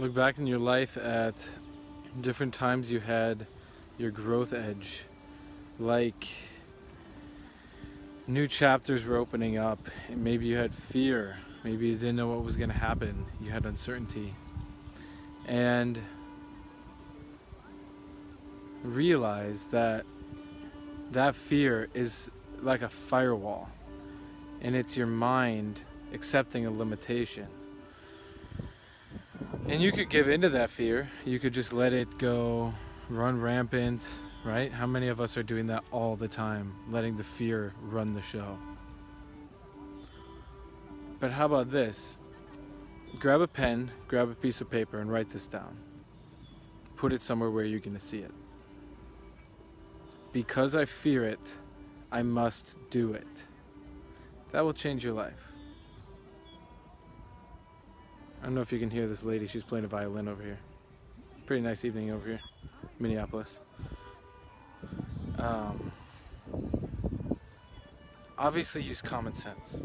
Look back in your life at different times you had your growth edge, like new chapters were opening up, and maybe you had fear, maybe you didn't know what was going to happen, you had uncertainty, and realize that that fear is like a firewall, and it's your mind accepting a limitation. And you could give into that fear. You could just let it go, run rampant, right? How many of us are doing that all the time, letting the fear run the show? But how about this? Grab a pen, grab a piece of paper, and write this down. Put it somewhere where you're going to see it. Because I fear it, I must do it. That will change your life. I don't know if you can hear this lady. She's playing a violin over here. Pretty nice evening over here, Minneapolis. Obviously use common sense.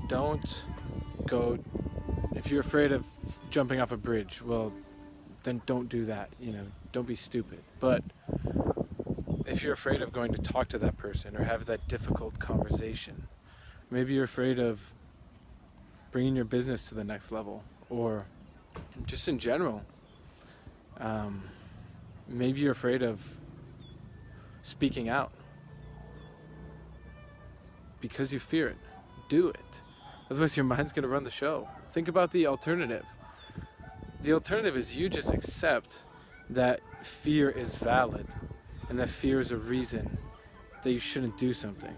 Don't go, if you're afraid of jumping off a bridge, well, then don't do that, don't be stupid. But if you're afraid of going to talk to that person or have that difficult conversation, maybe you're afraid of bringing your business to the next level, or just in general, maybe you're afraid of speaking out because you fear it. Do it. Otherwise your mind's going to run the show. Think about the alternative. The alternative is you just accept that fear is valid and that fear is a reason that you shouldn't do something.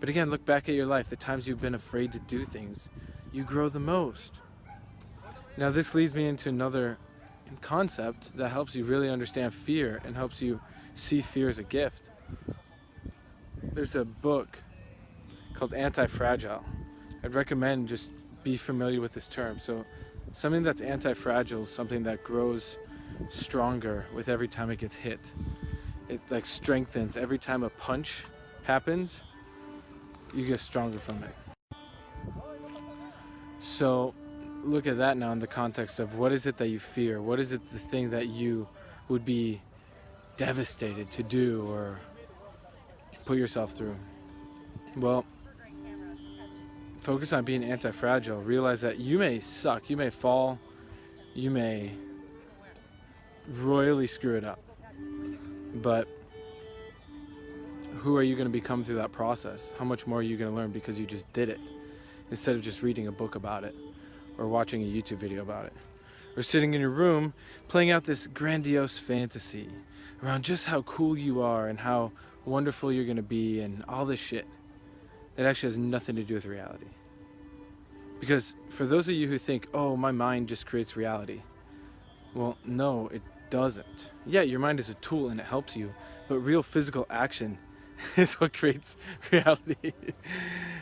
But again, look back at your life. The times you've been afraid to do things, you grow the most. Now this leads me into another concept that helps you really understand fear and helps you see fear as a gift. There's a book called Anti-Fragile. I'd recommend just be familiar with this term. So something that's anti-fragile is something that grows stronger with every time it gets hit. It like strengthens every time a punch happens. You get stronger from it. So look at that now in the context of what is it that you fear? What is it the thing that you would be devastated to do or put yourself through? Well, focus on being anti-fragile. Realize that you may suck, you may fall, you may royally screw it up. But who are you going to become through that process? How much more are you going to learn because you just did it, instead of just reading a book about it or watching a YouTube video about it or sitting in your room playing out this grandiose fantasy around just how cool you are and how wonderful you're going to be and all this shit that actually has nothing to do with reality. Because for those of you who think, oh, my mind just creates reality, well, no, it doesn't. Yeah, your mind is a tool and it helps you, but real physical action is what creates reality.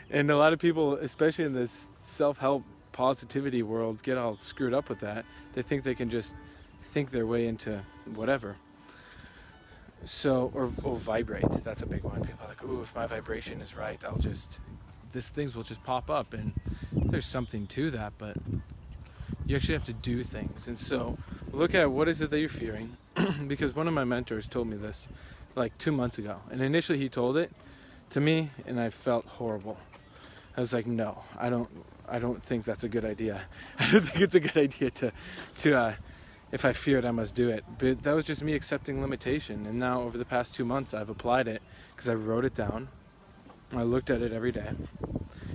And a lot of people, especially in this self-help positivity world, get all screwed up with that. They think they can just think their way into whatever. So, or vibrate. That's a big one. People are like, ooh, if my vibration is right, these things will just pop up. And there's something to that, but you actually have to do things. And so look at what is it that you're fearing. Because one of my mentors told me this like 2 months ago. And initially he told it to me and I felt horrible. I was like, no, I don't think that's a good idea. I don't think it's a good idea to if I fear it, I must do it. But that was just me accepting limitation. And now over the past 2 months, I've applied it because I wrote it down. I looked at it every day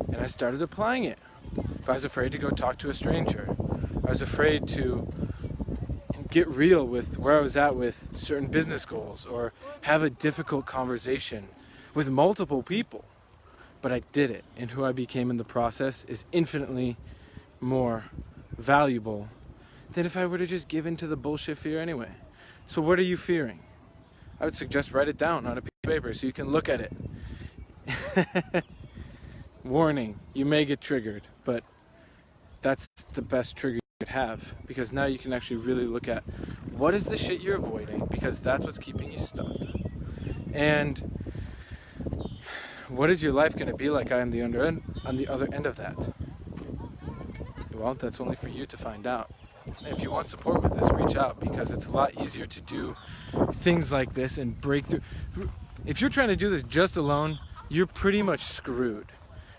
and I started applying it. If I was afraid to go talk to a stranger, I was afraid to get real with where I was at with certain business goals or have a difficult conversation with multiple people. But I did it, and who I became in the process is infinitely more valuable than if I were to just give in to the bullshit fear anyway. So what are you fearing? I would suggest write it down on a piece of paper so you can look at it. Warning, you may get triggered, but that's the best trigger you could have, because now you can actually really look at what is the shit you're avoiding, because that's what's keeping you stuck. And what is your life going to be like on the other end of that? Well, that's only for you to find out. If you want support with this, reach out, because it's a lot easier to do things like this and break through. If you're trying to do this just alone, you're pretty much screwed,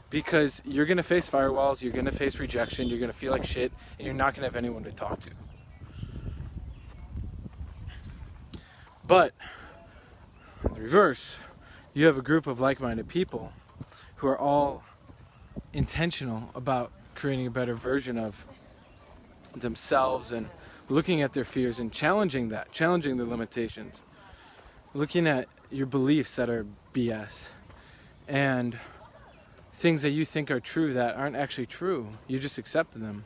because you're going to face firewalls, you're going to face rejection, you're going to feel like shit, and you're not going to have anyone to talk to. But in the reverse, you have a group of like-minded people who are all intentional about creating a better version of themselves and looking at their fears and challenging the limitations, looking at your beliefs that are BS and things that you think are true that aren't actually true. You just accept them.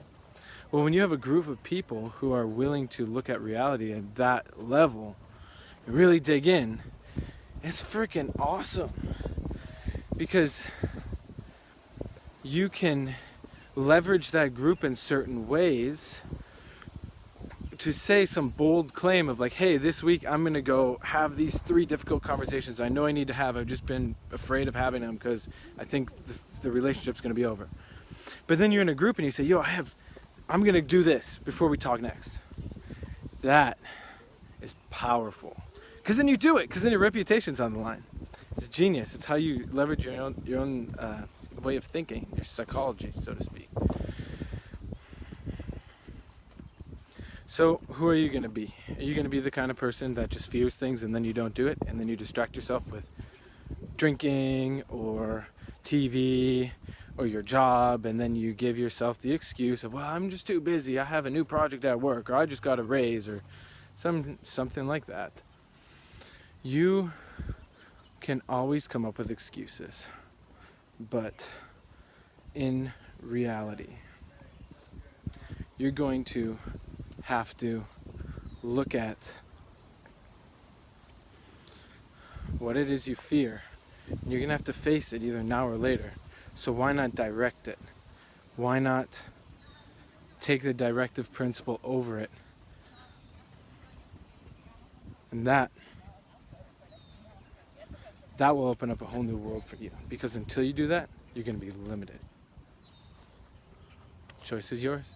Well, when you have a group of people who are willing to look at reality at that level and really dig in, it's freaking awesome, because you can leverage that group in certain ways to say some bold claim of like, hey, this week I'm going to go have these 3 difficult conversations I know I need to have. I've just been afraid of having them because I think the relationship's going to be over. But then you're in a group and you say, yo, I'm going to do this before we talk next. That is powerful. Because then you do it, because then your reputation's on the line. It's genius. It's how you leverage your own way of thinking, your psychology, so to speak. So who are you going to be? Are you going to be the kind of person that just fears things and then you don't do it, and then you distract yourself with drinking or TV or your job, and then you give yourself the excuse of, well, I'm just too busy, I have a new project at work, or I just got a raise, or something like that? You can always come up with excuses, but in reality, you're going to have to look at what it is you fear. You're going to have to face it either now or later. So why not direct it? Why not take the directive principle over it? And that will open up a whole new world for you. Because until you do that, you're going to be limited. Choice is yours.